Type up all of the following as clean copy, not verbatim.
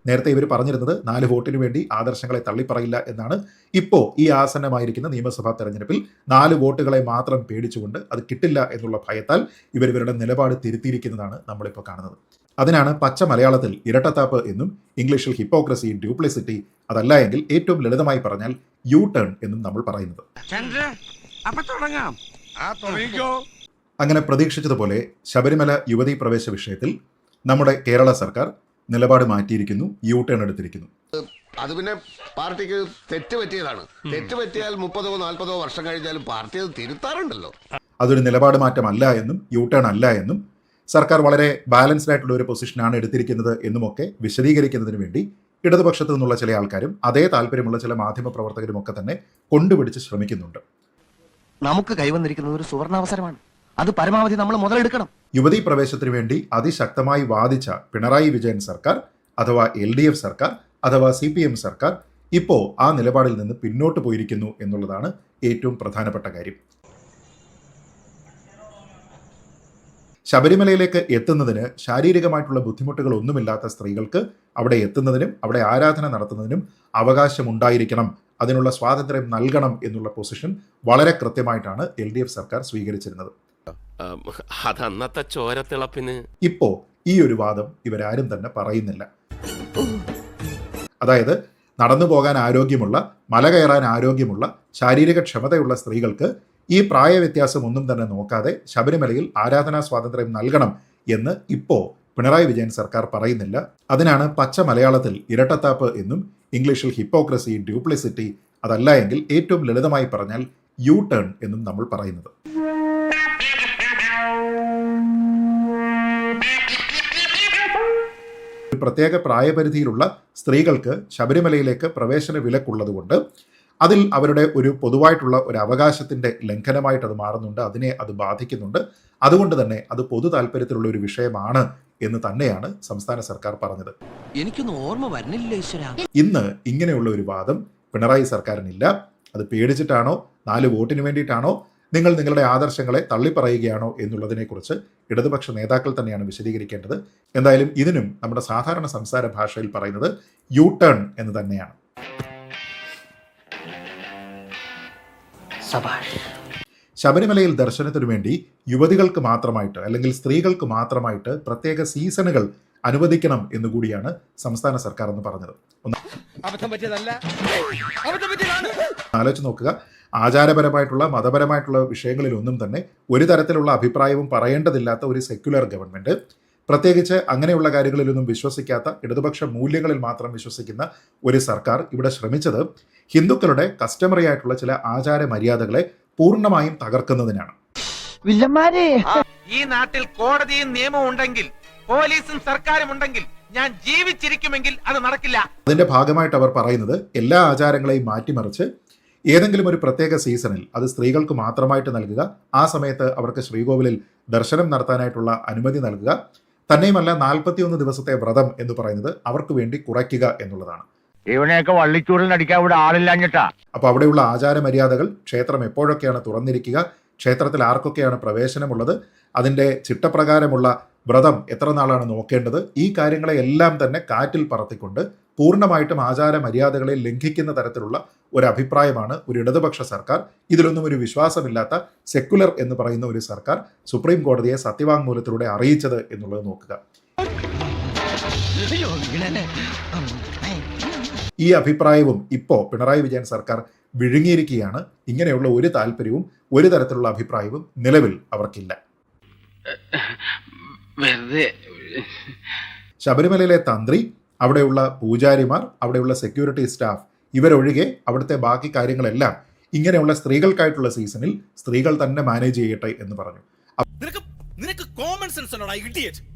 നേരത്തെ ഇവർ പറഞ്ഞിരുന്നത് 4 വോട്ടിന് വേണ്ടി ആദർശങ്ങളെ തള്ളിപ്പറയില്ല എന്നാണ്. ഇപ്പോൾ ഈ ആസന്നമായിരിക്കുന്ന നിയമസഭാ തെരഞ്ഞെടുപ്പിൽ 4 വോട്ടുകളെ മാത്രം പേടിച്ചുകൊണ്ട് അത് കിട്ടില്ല എന്നുള്ള ഭയത്താൽ ഇവരുടെ നിലപാട് തിരുത്തിയിരിക്കുന്നതാണ് നമ്മളിപ്പോൾ കാണുന്നത്. അതിനാണ് പച്ച മലയാളത്തിൽ ഇരട്ടത്താപ്പ് എന്നും ഇംഗ്ലീഷിൽ ഹിപ്പോക്രസി, ഡ്യൂപ്ലിസിറ്റി, അതല്ല എങ്കിൽ ഏറ്റവും ലളിതമായി പറഞ്ഞാൽ യു ടേൺ എന്നും നമ്മൾ പറയുന്നത്. അങ്ങനെ പ്രതീക്ഷിച്ചതുപോലെ ശബരിമല യുവതീ പ്രവേശ വിഷയത്തിൽ നമ്മുടെ കേരള സർക്കാർ നിലപാട് മാറ്റിയിരിക്കുന്നു, യു ടേൺ എടുത്തിരിക്കുന്നു. അത് പിന്നെ പാർട്ടിക്ക് തെറ്റ് പറ്റിയതാണ്. തെറ്റ് പറ്റിയാൽ 30 40 വർഷം കഴിഞ്ഞാലും പാർട്ടി അത് തിരുത്താറുണ്ടല്ലോ. അതൊരു നിലപാട് മാറ്റമല്ല എന്നും യു ടേൺ അല്ല എന്നും സർക്കാർ വളരെ ബാലൻസ്ഡ് ആയിട്ടുള്ള ഒരു പൊസിഷനാണ് എടുത്തിരിക്കുന്നത് എന്നുമൊക്കെ വിശദീകരിക്കുന്നതിന് വേണ്ടി ഇടതുപക്ഷത്തു നിന്നുള്ള ചില ആൾക്കാരും അതേ താല്പര്യമുള്ള ചില മാധ്യമ പ്രവർത്തകരും ഒക്കെ തന്നെ കൊണ്ടുപിടിച്ച് ശ്രമിക്കുന്നുണ്ട്. നമുക്ക് കൈവന്നിരിക്കുന്നത് ഒരു സുവർണാവസരമാണ്, അത് പരമാവധി നമ്മൾ മുതലെടുക്കണം. യുവതീ പ്രവേശത്തിന് വേണ്ടി അതിശക്തമായി വാദിച്ച പിണറായി വിജയൻ സർക്കാർ അഥവാ LDF സർക്കാർ അഥവാ CPM സർക്കാർ ഇപ്പോൾ ആ നിലപാടിൽ നിന്ന് പിന്നോട്ട് പോയിരിക്കുന്നു എന്നുള്ളതാണ് ഏറ്റവും പ്രധാനപ്പെട്ട കാര്യം. ശബരിമലയിലേക്ക് എത്തുന്നതിന് ശാരീരികമായിട്ടുള്ള ബുദ്ധിമുട്ടുകൾ ഒന്നുമില്ലാത്ത സ്ത്രീകൾക്ക് അവിടെ എത്തുന്നതിനും അവിടെ ആരാധന നടത്തുന്നതിനും അവകാശമുണ്ടായിരിക്കണം, അതിനുള്ള സ്വാതന്ത്ര്യം നൽകണം എന്നുള്ള പൊസിഷൻ വളരെ കൃത്യമായിട്ടാണ് LDF സർക്കാർ സ്വീകരിച്ചിരുന്നത്. അതന്നത്തെ ചോരത്തിളപ്പിന് ഇപ്പോ ഈ ഒരു വാദം ഇവരാരും തന്നെ പറയുന്നില്ല. അതായത് നടന്നു പോകാൻ ആരോഗ്യമുള്ള, മല കയറാൻ ആരോഗ്യമുള്ള, ശാരീരിക ക്ഷമതയുള്ള സ്ത്രീകൾക്ക് ഈ പ്രായവ്യത്യാസം ഒന്നും തന്നെ നോക്കാതെ ശബരിമലയിൽ ആരാധനാ സ്വാതന്ത്ര്യം നൽകണം എന്ന് ഇപ്പോ പിണറായി വിജയൻ സർക്കാർ പറയുന്നില്ല. അതിനാണ് പച്ച മലയാളത്തിൽ ഇരട്ടത്താപ്പ് എന്നും ഇംഗ്ലീഷിൽ ഹിപ്പോക്രസി, ഡ്യൂപ്ലിസിറ്റി, അതല്ല എങ്കിൽ ഏറ്റവും ലളിതമായി പറഞ്ഞാൽ യു ടേൺ എന്നും നമ്മൾ പറയുന്നത്. പ്രത്യേക പ്രായപരിധിയിലുള്ള സ്ത്രീകൾക്ക് ശബരിമലയിലേക്ക് പ്രവേശന വിലക്കുള്ളതുകൊണ്ട് അതിൽ അവരുടെ ഒരു പൊതുവായിട്ടുള്ള ഒരു അവകാശത്തിന്റെ ലംഘനമായിട്ട് അത് മാറുന്നുണ്ട്, അതിനെ അത് ബാധിക്കുന്നുണ്ട്. അതുകൊണ്ട് തന്നെ അത് പൊതു താല്പര്യത്തിലുള്ള ഒരു വിഷയമാണ് എന്ന് തന്നെയാണ് സംസ്ഥാന സർക്കാർ പറഞ്ഞത്. എനിക്കൊന്നും ഓർമ്മ വരുന്നില്ല ഈശ്വര. ഇന്ന് ഇങ്ങനെയുള്ള ഒരു വാദം പിണറായി സർക്കാരിനില്ല. അത് പേടിച്ചിട്ടാണോ, 4 വോട്ടിന് വേണ്ടിയിട്ടാണോ, നിങ്ങൾ നിങ്ങളുടെ ആദർശങ്ങളെ തള്ളിപ്പറയുകയാണോ എന്നുള്ളതിനെക്കുറിച്ച് ഇടതുപക്ഷ നേതാക്കൾ തന്നെയാണ് വിശദീകരിക്കേണ്ടത്. എന്തായാലും ഇതിനും നമ്മുടെ സാധാരണ സംസാര ഭാഷയിൽ പറയുന്നത് യു ടേൺ എന്ന് തന്നെയാണ്. ശബരിമലയിൽ ദർശനത്തിനു വേണ്ടി യുവതികൾക്ക് മാത്രമായിട്ട് അല്ലെങ്കിൽ സ്ത്രീകൾക്ക് മാത്രമായിട്ട് പ്രത്യേക സീസണുകൾ അനുവദിക്കണം എന്നുകൂടിയാണ് സംസ്ഥാന സർക്കാർ എന്ന് പറഞ്ഞത്. ആലോചിച്ച് നോക്കുക, ആചാരപരമായിട്ടുള്ള മതപരമായിട്ടുള്ള വിഷയങ്ങളിലൊന്നും തന്നെ ഒരു തരത്തിലുള്ള അഭിപ്രായവും പറയേണ്ടതില്ലാത്ത ഒരു സെക്യുലർ ഗവൺമെന്റ്, പ്രത്യേകിച്ച് അങ്ങനെയുള്ള കാര്യങ്ങളിലൊന്നും വിശ്വസിക്കാത്ത, ഇടതുപക്ഷ മൂല്യങ്ങളിൽ മാത്രം വിശ്വസിക്കുന്ന ഒരു സർക്കാർ ഇവിടെ ശ്രമിച്ചത് ഹിന്ദുക്കളുടെ കസ്റ്റമറി ആയിട്ടുള്ള ചില ആചാര മര്യാദകളെ പൂർണ്ണമായും തകർക്കുന്നതിനാണ്. ഈ നാട്ടിൽ കോടതിയും നിയമവും ഉണ്ടെങ്കിൽ, പോലീസും സർക്കാരും ഉണ്ടെങ്കിൽ ഞാൻ ജീവിച്ചിരിക്കുമെങ്കിൽ അത് നടക്കില്ല. അതിന്റെ ഭാഗമായിട്ട് അവർ പറയുന്നത് എല്ലാ ആചാരങ്ങളെയും മാറ്റിമറിച്ച് ഏതെങ്കിലും ഒരു പ്രത്യേക സീസണിൽ അത് സ്ത്രീകൾക്ക് മാത്രമായിട്ട് നൽകുക, ആ സമയത്ത് അവർക്ക് ശ്രീകോവിലിൽ ദർശനം നടത്താനായിട്ടുള്ള അനുമതി നൽകുക, തന്നെയുമല്ല 41 ദിവസത്തെ വ്രതം എന്ന് പറയുന്നത് അവർക്ക് വേണ്ടി കുറയ്ക്കുക എന്നുള്ളതാണ്. ഇവനെയൊക്കെ വള്ളിച്ചൂടിൽ അടിക്കാൻ ഇവിടെ ആളില്ലാഞ്ഞിട്ടാ. അപ്പോൾ അവിടെയുള്ള ആചാര മര്യാദകൾ, ക്ഷേത്രം എപ്പോഴൊക്കെയാണ് തുറന്നിരിക്കുക, ക്ഷേത്രത്തിൽ ആർക്കൊക്കെയാണ് പ്രവേശനമുള്ളത്, അതിൻ്റെ ചിട്ടപ്രകാരമുള്ള വ്രതം എത്ര നാളാണ് നോക്കേണ്ടത്, ഈ കാര്യങ്ങളെ എല്ലാം തന്നെ കാറ്റിൽ പറത്തിക്കൊണ്ട് പൂർണ്ണമായിട്ടും ആചാര മര്യാദകളെ ലംഘിക്കുന്ന തരത്തിലുള്ള ഒരു അഭിപ്രായമാണ് ഒരു ഇടതുപക്ഷ സർക്കാർ, ഇതിലൊന്നും ഒരു വിശ്വാസമില്ലാത്ത സെക്കുലർ എന്ന് പറയുന്ന ഒരു സർക്കാർ സുപ്രീം കോടതിയെ സത്യവാങ്മൂലത്തിലൂടെ അറിയിച്ചത് എന്നുള്ളത് നോക്കുക. ഈ അഭിപ്രായവും ഇപ്പോൾ പിണറായി വിജയൻ സർക്കാർ വിഴുങ്ങിയിരിക്കുകയാണ്. ഇങ്ങനെയുള്ള ഒരു താല്പര്യവും ഒരു തരത്തിലുള്ള അഭിപ്രായവും നിലവിൽ അവർക്കില്ല. ശബരിമലയിലെ തന്ത്രി, അവിടെയുള്ള പൂജാരിമാർ, അവിടെയുള്ള സെക്യൂരിറ്റി സ്റ്റാഫ്, ഇവരൊഴികെ അവിടുത്തെ ബാക്കി കാര്യങ്ങളെല്ലാം ഇങ്ങനെയുള്ള സ്ത്രീകൾക്കായിട്ടുള്ള സീസണിൽ സ്ത്രീകൾ തന്നെ മാനേജ് ചെയ്യട്ടെ എന്ന് പറഞ്ഞു.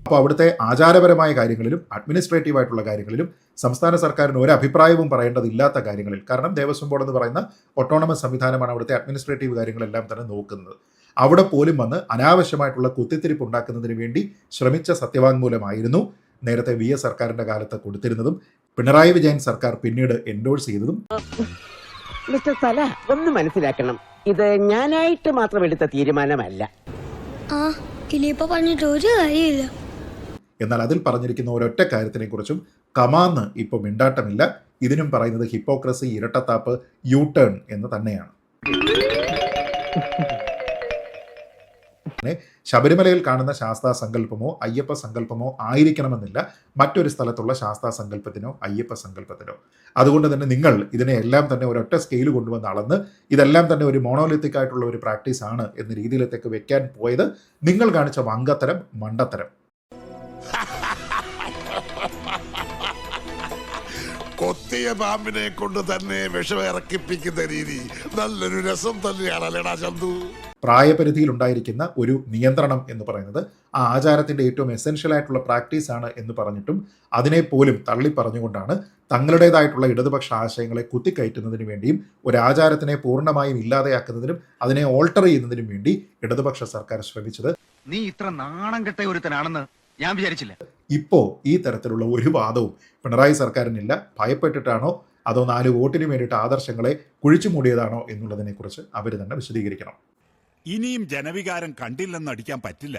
അപ്പോൾ അവിടുത്തെ ആചാരപരമായ കാര്യങ്ങളിലും അഡ്മിനിസ്ട്രേറ്റീവ് ആയിട്ടുള്ള കാര്യങ്ങളിലും സംസ്ഥാന സർക്കാരിന് ഒരു അഭിപ്രായവും പറയേണ്ടതില്ലാത്ത കാര്യങ്ങളിൽ, കാരണം ദേവസ്വം ബോർഡ് എന്ന് പറയുന്ന ഒട്ടോണമസ് സംവിധാനമാണ് അവിടുത്തെ അഡ്മിനിസ്ട്രേറ്റീവ് കാര്യങ്ങളെല്ലാം തന്നെ നോക്കുന്നത്. അവിടെ പോലും വന്ന് അനാവശ്യമായിട്ടുള്ള കുത്തിത്തിരിപ്പ് ഉണ്ടാക്കുന്നതിന് വേണ്ടി ശ്രമിച്ച സത്യവാങ്മൂലമായിരുന്നു നേരത്തെ VS സർക്കാരിന്റെ കാലത്ത് കൊടുത്തിരുന്നതും പിണറായി വിജയൻ സർക്കാർ പിന്നീട് എൻഡോഴ്സ് ചെയ്തതും. മിസ്റ്റർ സല, ഒന്ന് മനസ്സിലാക്കണം, ഇത് ഞാനായിട്ട് മാത്രം എടുത്ത തീരുമാനമല്ല. പറഞ്ഞിട്ട് ഒരു കാര്യമില്ല. എന്നാൽ അതിൽ പറഞ്ഞിരിക്കുന്ന ഒരൊറ്റ കാര്യത്തിനെക്കുറിച്ചും കമാന്ന് ഇപ്പോൾ മിണ്ടാട്ടമില്ല. ഇതിനും പറയുന്നത് ഹിപ്പോക്രസി, ഇരട്ടത്താപ്പ്, യു ടേൺ എന്ന് തന്നെയാണ്. ശബരിമലയിൽ കാണുന്ന ശാസ്താ സങ്കല്പമോ അയ്യപ്പ സങ്കല്പമോ ആയിരിക്കണമെന്നില്ല മറ്റൊരു സ്ഥലത്തുള്ള ശാസ്താ സങ്കല്പത്തിനോ അയ്യപ്പ സങ്കല്പത്തിനോ. അതുകൊണ്ട് തന്നെ നിങ്ങൾ ഇതിനെ എല്ലാം തന്നെ ഒരൊറ്റ സ്കെയിൽ കൊണ്ടുവന്ന് അളന്ന് ഇതെല്ലാം തന്നെ ഒരു മോണോലിത്തിക് ആയിട്ടുള്ള ഒരു പ്രാക്ടീസ് ആണ് എന്ന രീതിയിലേക്ക് വെക്കാൻ പോയത് നിങ്ങൾ കാണിച്ച വങ്കത്തരം, മണ്ടത്തരം. കൊത്തിയ പാമ്പിനെ കൊണ്ട് തന്നെ വിഷമിറക്കിപ്പിക്കുന്ന രീതി നല്ലൊരു രസം തന്നെയാണല്ലേടാ ചന്തു. പ്രായപരിധിയിൽ ഉണ്ടായിരിക്കുന്ന ഒരു നിയന്ത്രണം എന്ന് പറയുന്നത് ആ ആചാരത്തിൻ്റെ ഏറ്റവും എസെൻഷ്യൽ ആയിട്ടുള്ള പ്രാക്ടീസ് ആണ് എന്ന് പറഞ്ഞിട്ടും അതിനെ പോലും തള്ളി പറഞ്ഞുകൊണ്ടാണ് തങ്ങളുടേതായിട്ടുള്ള ഇടതുപക്ഷ ആശയങ്ങളെ കുത്തിക്കയറ്റുന്നതിന് വേണ്ടിയും ഒരു ആചാരത്തിനെ പൂർണ്ണമായും ഇല്ലാതെയാക്കുന്നതിനും അതിനെ ഓൾട്ടർ ചെയ്യുന്നതിനും വേണ്ടി ഇടതുപക്ഷ സർക്കാർ ശ്രമിച്ചത്. നീ ഇത്ര നാണം കെട്ട ഒരുത്തനാണെന്ന് ഞാൻ വിചാരിച്ചില്ല. ഇപ്പോൾ ഈ തരത്തിലുള്ള ഒരു വാദവും പിണറായി സർക്കാരിനില്ല. ഭയപ്പെട്ടിട്ടാണോ അതോ 4 വോട്ടിന് വേണ്ടിയിട്ട് ആദർശങ്ങളെ കുഴിച്ചു മൂടിയതാണോ എന്നുള്ളതിനെക്കുറിച്ച് അവർ തന്നെ വിശദീകരിക്കണം. ഇനിയും ജനവികാരം കണ്ടില്ലെന്നടിക്കാൻ പറ്റില്ല.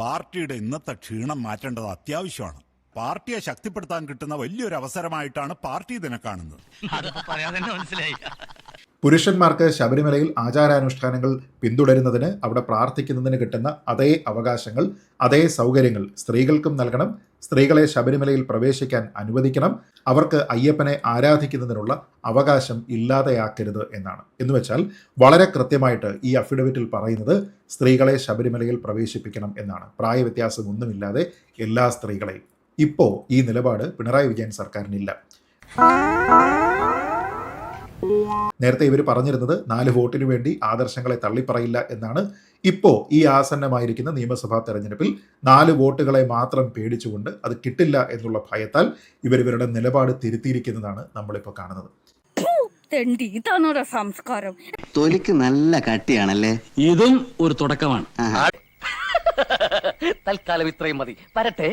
പാർട്ടിയുടെ ഇന്നത്തെ ക്ഷീണം മാറ്റേണ്ടത് അത്യാവശ്യമാണ്. പാർട്ടിയെ ശക്തിപ്പെടുത്താൻ കിട്ടുന്ന വലിയൊരു അവസരമായിട്ടാണ് പാർട്ടി ഇതിനെ കാണുന്നത്. പുരുഷന്മാർക്ക് ശബരിമലയിൽ ആചാരാനുഷ്ഠാനങ്ങൾ പിന്തുടരുന്നതിന്, അവിടെ പ്രാർത്ഥിക്കുന്നതിന് കിട്ടുന്ന അതേ അവകാശങ്ങൾ, അതേ സൗകര്യങ്ങൾ സ്ത്രീകൾക്കും നൽകണം. സ്ത്രീകളെ ശബരിമലയിൽ പ്രവേശിക്കാൻ അനുവദിക്കണം. അവർക്ക് അയ്യപ്പനെ ആരാധിക്കുന്നതിനുള്ള അവകാശം ഇല്ലാതെയാക്കരുത് എന്നാണ്. എന്നുവെച്ചാൽ വളരെ കൃത്യമായിട്ട് ഈ അഫിഡവിറ്റിൽ പറയുന്നത് സ്ത്രീകളെ ശബരിമലയിൽ പ്രവേശിപ്പിക്കണം എന്നാണ്. പ്രായവ്യത്യാസം ഒന്നുമില്ലാതെ എല്ലാ സ്ത്രീകളെയും. ഇപ്പോൾ ഈ നിലപാട് പിണറായി വിജയൻ സർക്കാരിനില്ല. നേരത്തെ ഇവർ പറഞ്ഞിരുന്നത് 4 വോട്ടിന് വേണ്ടി ആദർശങ്ങളെ തള്ളിപ്പറയില്ല എന്നാണ്. ഇപ്പോൾ ഈ ആസന്നമായിരിക്കുന്ന നിയമസഭാ തെരഞ്ഞെടുപ്പിൽ 4 വോട്ടുകളെ മാത്രം പേടിച്ചുകൊണ്ട് അത് കിട്ടില്ല എന്നുള്ള ഭയത്താൽ ഇവരുടെ നിലപാട് തിരുത്തിയിരിക്കുന്നതാണ് നമ്മളിപ്പോൾ കാണുന്നത്. സംസ്കാരം തൊലിക്ക് നല്ല കട്ടിയാണല്ലേ. ഇതും ഒരു തുടക്കമാണ്. തൽക്കാലം ഇത്രയും മതി. വരട്ടെ.